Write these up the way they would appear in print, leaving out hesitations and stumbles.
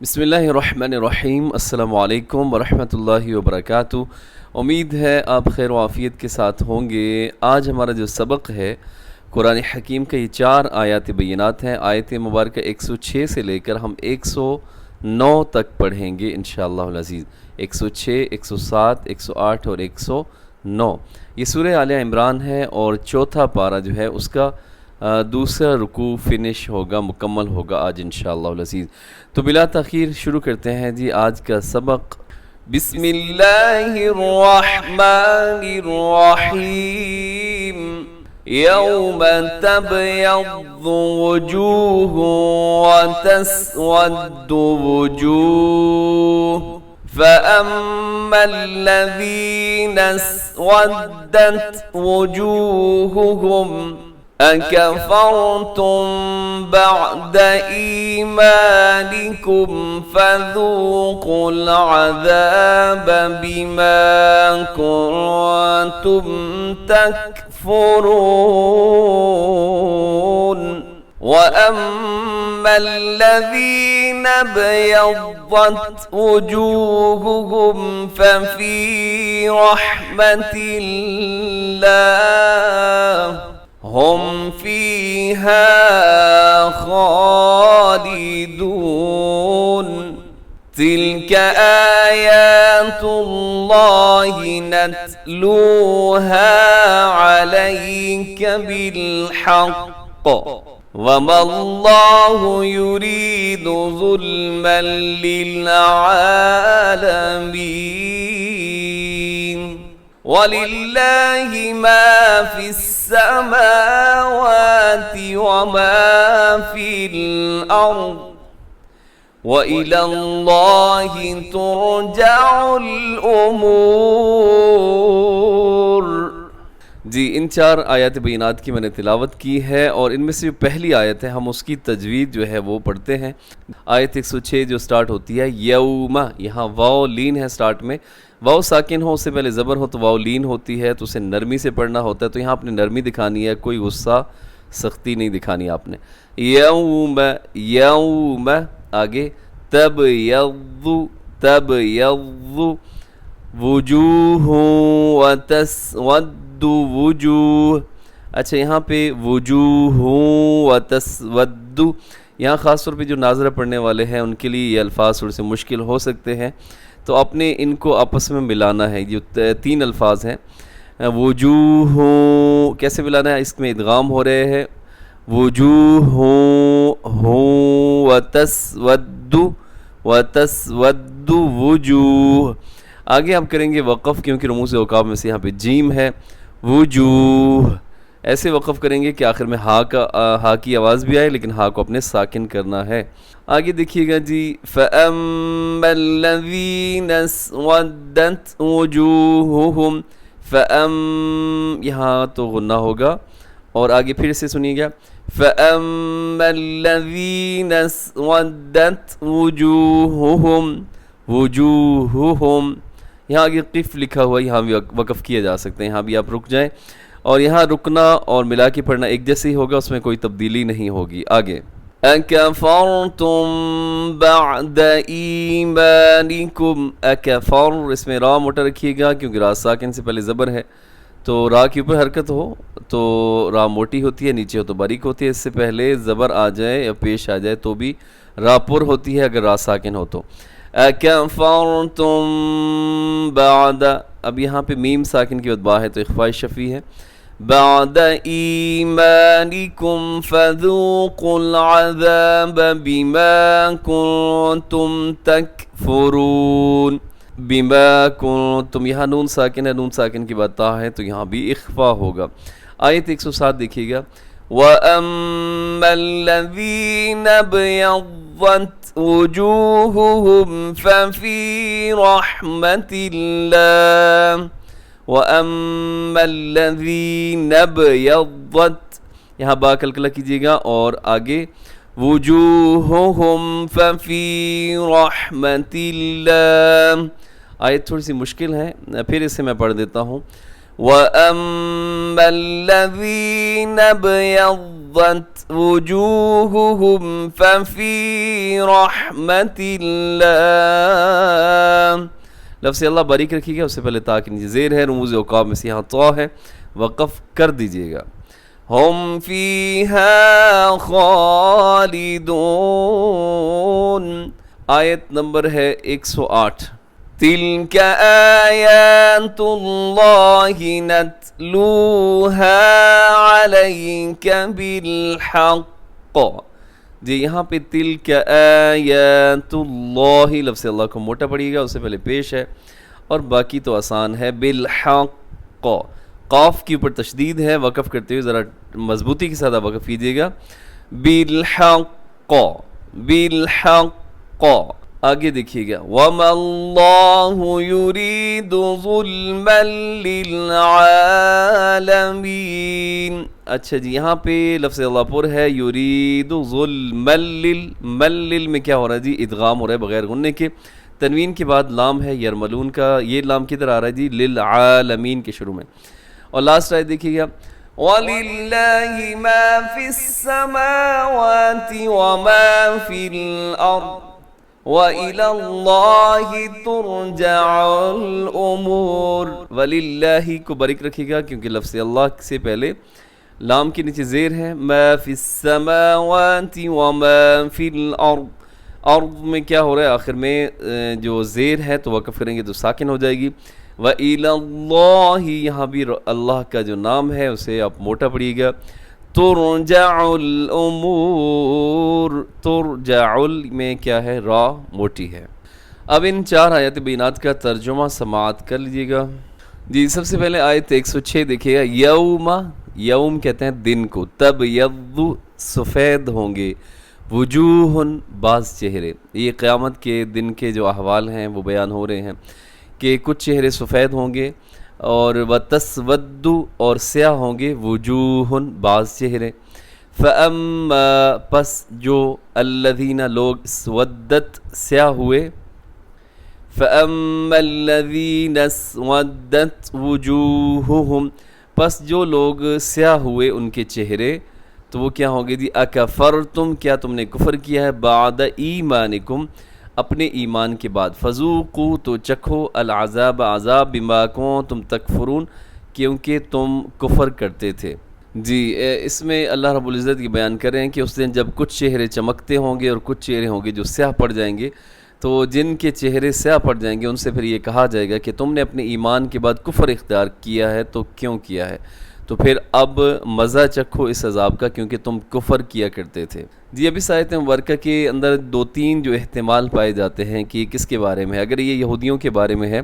بسم اللہ الرحمن الرحیم۔ السلام علیکم ورحمۃ اللہ وبرکاتہ۔ امید ہے آپ خیر و عافیت کے ساتھ ہوں گے۔ آج ہمارا جو سبق ہے قرآن حکیم کا، یہ 4 آیات بینات ہیں۔ آیت مبارکہ 106 سے لے کر ہم 109 تک پڑھیں گے انشاءاللہ العزیز۔ 106، 107، 108 اور 109 یہ سورہ آل عمران ہے، اور چوتھا پارہ جو ہے اس کا دوسرا رکوع فنش ہوگا، مکمل ہوگا آج انشاءاللہ العزیز۔ تو بلا تاخیر شروع کرتے ہیں جی آج کا سبق۔ بسم اللہ الرحمن الرحیم۔ یوم تبیض وجوہ وتسود وجوہ فأما الذین اسودت وجوہہم أَكَفَرْتُمْ بَعْدَ إِيمَانِكُمْ فَذُوقُوا الْعَذَابَ بِمَا كُنْتُمْ تَكْفُرُونَ وَأَمَّا الَّذِينَ ابْيَضَّتْ وُجُوهُهُمْ فَفِي رَحْمَةِ اللَّهِ ہم فیہا خالدون۔ تلک آیات اللہ نتلوہا علیک بالحق وما اللہ یرید ظلما للعالمین۔ وَلِلَّهِ مَا فِي السَّمَاوَاتِ وَمَا فِي الْأَرْضِ وَإِلَى اللَّهِ تُرْجَعُ الْأُمُورُ۔ جی ان 4 آیات بینات کی میں نے تلاوت کی ہے، اور ان میں سے جو پہلی آیت ہے ہم اس کی تجوید جو ہے وہ پڑھتے ہیں۔ آیت 106 جو سٹارٹ ہوتی ہے یوم، یہاں واو لین ہے سٹارٹ میں۔ واو ساکن ہو، اس سے پہلے زبر ہو تو واو لین ہوتی ہے، تو اسے نرمی سے پڑھنا ہوتا ہے۔ تو یہاں آپ نے نرمی دکھانی ہے، کوئی غصہ سختی نہیں دکھانی آپ نے۔ یوم یوم، آگے تبیض تبیض وجوہ وتسود وجوہ۔ اچھا یہاں پہ وجوہ وتسود، یہاں خاص طور پہ جو ناظرہ پڑھنے والے ہیں ان کے لیے یہ الفاظ تھوڑے سے مشکل ہو سکتے ہیں، تو آپ نے ان کو آپس میں ملانا ہے۔ جو 3 الفاظ ہیں، وجوہ کیسے ملانا ہے؟ اس میں ادغام ہو رہے ہیں، وجوہ وتسود وتسود وجوہ۔ آگے آپ کریں گے وقف، کیونکہ رموز اوقاف میں سے یہاں پہ جیم ہے، وجوہ ایسے وقف کریں گے کہ آخر میں ہا کی آواز بھی آئے، لیکن ہا کو اپنے ساکن کرنا ہے۔ آگے دیکھیے گا جی، فَأَمَّا الَّذِينَ اسْوَدَّتْ وُجُوهُهُمْ یہاں تو غنہ ہوگا، اور آگے پھر سے سنیے گا، فَأَمَّا الَّذِينَ اسْوَدَّتْ وُجُوهُهُمْ یہاں آگے قف لکھا ہوا ہے، یہاں بھی وقف کیا جا سکتے ہیں، یہاں بھی آپ رک جائیں، اور یہاں رکنا اور ملا کے پڑھنا ایک جیسے ہی ہوگا، اس میں کوئی تبدیلی نہیں ہوگی۔ آگے اکفرتم بعد ایمانکم، اکفر اس میں را موٹا رکھیے گا، کیونکہ را ساکن سے پہلے زبر ہے، تو را کے اوپر حرکت ہو تو را موٹی ہوتی ہے، نیچے ہو تو باریک ہوتی ہے۔ اس سے پہلے زبر آ جائے یا پیش آ جائے تو بھی را پر ہوتی ہے اگر را ساکن ہو تو۔ اکفرتم بعد، اب یہاں پہ میم ساکن کی بعد با ہے تو اخفاء شفیع ہے، بعد ایمانکم فذوقوا العذاب بما کنتم تکفرون۔ بما کنتم، یہاں نون ساکن ہے، نون ساکن کی بعد تا ہے تو یہاں بھی اخفاء ہوگا۔ آیت 107 دیکھیے گا، وَأَمَّا الَّذِينَ ابْيَضَّتْ وُجُوهُهُمْ فَفِي رَحْمَةِ اللَّهِ وَأَمَّا الَّذِينَ ابْيَضَّتْ، یہاں با کلکلہ کیجیے گا، اور آگے وُجُوهُهُمْ فَفِي رَحْمَةِ اللَّهِ۔ آیت تھوڑی سی مشکل ہے، پھر اسے میں پڑھ دیتا ہوں، وَأَمَّا الَّذِينَ ابْيَضَّتْ وجوههم ففي رحمة الله. لفظ اللہ باریک رکھیے گا، اس سے پہلے تا کے نیچے زیر ہے، رموز اوقاف میں سے یہاں طا ہے، وقف کر دیجئے گا. ہم فیہا خالدون. آیت نمبر ہے 108. تلک آیات اللہ نتلوہا علیک بالحق. جی یہاں پہ تلک آیات اللہ، لفظ اللہ کو موٹا پڑیے گا، اس سے پہلے پیش ہے، اور باقی تو آسان ہے. بالحق، قاف کے اوپر تشدید ہے، وقف کرتے ہوئے ذرا مضبوطی کے ساتھ وقف کیجیے گا. بالحق، بالحق. آگے دیکھیے گا وَمَا اللَّهُ يُرِيدُ ظُلْمًا لِلْعَالَمِينَ. اچھا جی یہاں پہ لفظ اللہ پر ہے یرید ظلمًا ملل میں کیا ہو رہا ہے جی؟ ادغام ہو رہا ہے بغیر غننے کے. تنوین کے بعد لام ہے یرملون کا، یہ لام کدھر آ رہا ہے جی؟ للعالمین کے شروع میں. اور لاسٹ آیت دیکھیے گا وَلِلَّهِ مَا فِي السَّمَاوَاتِ وَمَا فِي الْأَرْضِ وَإِلَى اللَّهِ تُرْجَعُ الْأُمُورِ. وَلِلَّهِ کو باریک رکھیے گا کیونکہ لفظ اللہ سے پہلے لام کے نیچے زیر ہے. مَا فِي السَّمَاوَاتِ وَمَا فِي الْأَرْضِ. ارض میں کیا ہو رہا ہے؟ آخر میں جو زیر ہے تو وقف کریں گے تو ساکن ہو جائے گی. وَإِلَى اللَّهِ، یہاں بھی اللہ کا جو نام ہے اسے آپ موٹا پڑھیے گا. ترجع الامور، ترجع میں کیا ہے؟ را موٹی ہے. اب ان 4 آیات بینات کا ترجمہ سماعت کر لیجئے گا. جی سب سے پہلے آیت 106 دیکھیے گا. یوم کہتے ہیں دن کو. تبیض سفید ہوں گے، وجوہ بعض چہرے. یہ قیامت کے دن کے جو احوال ہیں وہ بیان ہو رہے ہیں کہ کچھ چہرے سفید ہوں گے، اور وَتَسْوَدُّ اور سیاہ ہوں گے، وجوہ بعض چہرے. فَأَمَّا پس جو الَّذِينَ لوگ سودت سیاہ ہوئے، فَأَمَّا الَّذِينَ سودت وجوہہم پس جو لوگ سیاہ ہوئے ان کے چہرے، تو وہ کیا ہوں گے جی؟ اکفرتم کیا تم نے کفر کیا ہے، بعد ایمانکم اپنے ایمان کے بعد، فذوقوا تو چکھو العذاب عذاب، بما کنتم تکفرون کیونکہ تم کفر کرتے تھے. جی اس میں اللہ رب العزت یہ بیان کر رہے ہیں کہ اس دن جب کچھ چہرے چمکتے ہوں گے اور کچھ چہرے ہوں گے جو سیاہ پڑ جائیں گے، تو جن کے چہرے سیاہ پڑ جائیں گے ان سے پھر یہ کہا جائے گا کہ تم نے اپنے ایمان کے بعد کفر اختیار کیا ہے، تو کیوں کیا ہے؟ تو پھر اب مزہ چکھو اس عذاب کا کیونکہ تم کفر کیا کرتے تھے. جی اب اس آیت مبارکہ کے اندر 2-3 جو احتمال پائے جاتے ہیں کہ کس کے بارے میں ہے. اگر یہ یہودیوں کے بارے میں ہے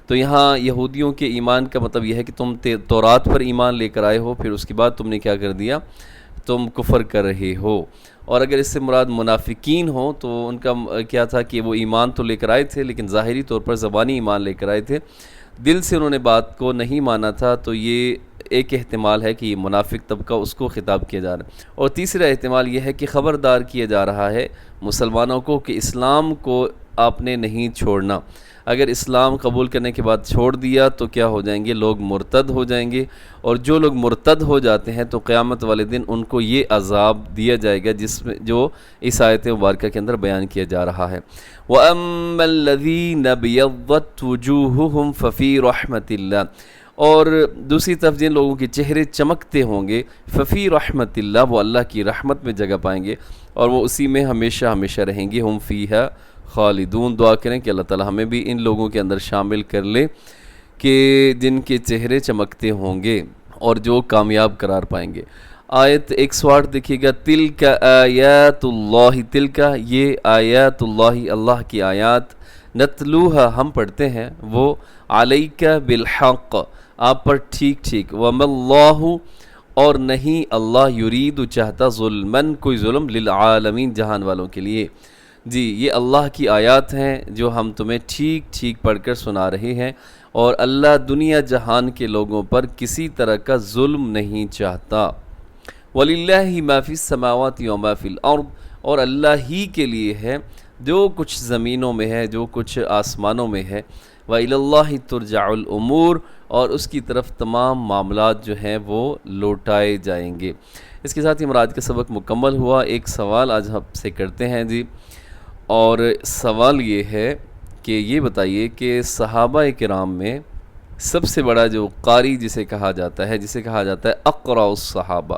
تو یہاں یہودیوں کے ایمان کا مطلب یہ ہے کہ تم تورات پر ایمان لے کر آئے ہو، پھر اس کے بعد تم نے کیا کر دیا؟ تم کفر کر رہے ہو. اور اگر اس سے مراد منافقین ہوں تو ان کا کیا تھا کہ وہ ایمان تو لے کر آئے تھے لیکن ظاہری طور پر زبانی ایمان لے کر آئے تھے، دل سے انہوں نے بات کو نہیں مانا تھا. تو یہ ایک احتمال ہے کہ یہ منافق طبقہ اس کو خطاب کیا جا رہا ہے. اور تیسرا احتمال یہ ہے کہ خبردار کیا جا رہا ہے مسلمانوں کو کہ اسلام کو آپ نے نہیں چھوڑنا. اگر اسلام قبول کرنے کے بعد چھوڑ دیا تو کیا ہو جائیں گے؟ لوگ مرتد ہو جائیں گے، اور جو لوگ مرتد ہو جاتے ہیں تو قیامت والے دن ان کو یہ عذاب دیا جائے گا جس میں جو اس آیت مبارکہ کے اندر بیان کیا جا رہا ہے. وَأَمَّا الَّذِينَ ابْيَضَّتْ وُجُوهُهُمْ فَفِي رَحْمَةِ اللَّهِ اور دوسری طرف جن لوگوں کے چہرے چمکتے ہوں گے، ففی رحمت اللہ وہ اللہ کی رحمت میں جگہ پائیں گے اور وہ اسی میں ہمیشہ ہمیشہ رہیں گے. ہم فیہا خالدون. دعا کریں کہ اللہ تعالی ہمیں بھی ان لوگوں کے اندر شامل کر لے کہ جن کے چہرے چمکتے ہوں گے اور جو کامیاب قرار پائیں گے. آیت 108 دیکھیے گا. تلک آیات اللہ، تلک یہ آیات اللہ اللہ کی آیات، نتلوہا ہم پڑھتے ہیں، وہ علیک بالحق آپ پر ٹھیک ٹھیک. وَمَا اللَّهُ اور نہیں اللہ یرید چاہتا ظلمن کوئی ظلم للعالمین جہان والوں کے لیے. جی یہ اللہ کی آیات ہیں جو ہم تمہیں ٹھیک ٹھیک پڑھ کر سنا رہے ہیں، اور اللہ دنیا جہان کے لوگوں پر کسی طرح کا ظلم نہیں چاہتا. وَلِلَّهِ مَا فِي السَّمَاوَاتِ وَمَا فِي الْأَرْضِ اور اللہ ہی کے لیے ہے جو کچھ زمینوں میں ہے، جو کچھ آسمانوں میں ہے. وَإِلَى اللَّهِ تُرْجَعُ الْأُمُورِ اور اس کی طرف تمام معاملات جو ہیں وہ لوٹائے جائیں گے. اس کے ساتھ ہی ہمارا آج کا سبق مکمل ہوا۔ ایک سوال آج آپ سے کرتے ہیں جی، اور سوال یہ ہے کہ یہ بتائیے کہ صحابہ کرام میں سب سے بڑا جو قاری جسے کہا جاتا ہے اقرأ الصحابہ،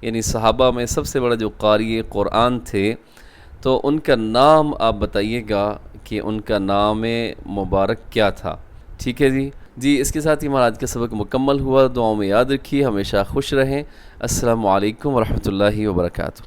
یعنی صحابہ میں سب سے بڑا جو قاری قرآن تھے، تو ان کا نام آپ بتائیے گا کہ ان کا نام مبارک کیا تھا۔ ٹھیک ہے جی اس کے ساتھ ہی ہمارا آج کا سبق مکمل ہوا۔ دعاؤں میں یاد رکھیے، ہمیشہ خوش رہیں۔ السلام علیکم ورحمۃ اللہ وبرکاتہ۔